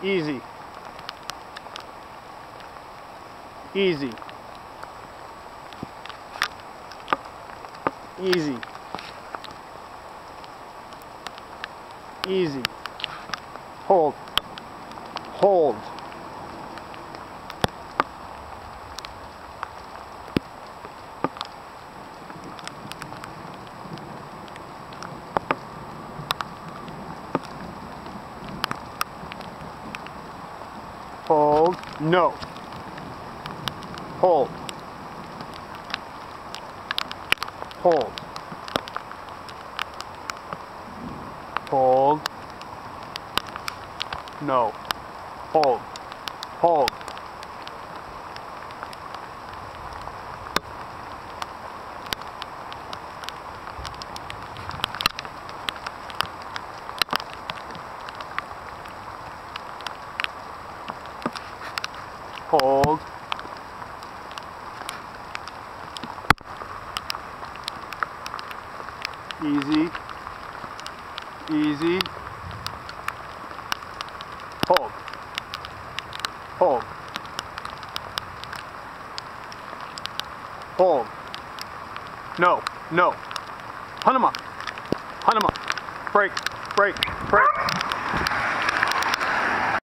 Easy. Easy. Easy. Easy. Hold. Hold. Hold. No. Hold. Hold. Hold. No. Hold. Hold. Hold. Easy. Easy. Hold. Hold. Hold. No. No. Hunt him up. Hunt him up. Break. Break. Break.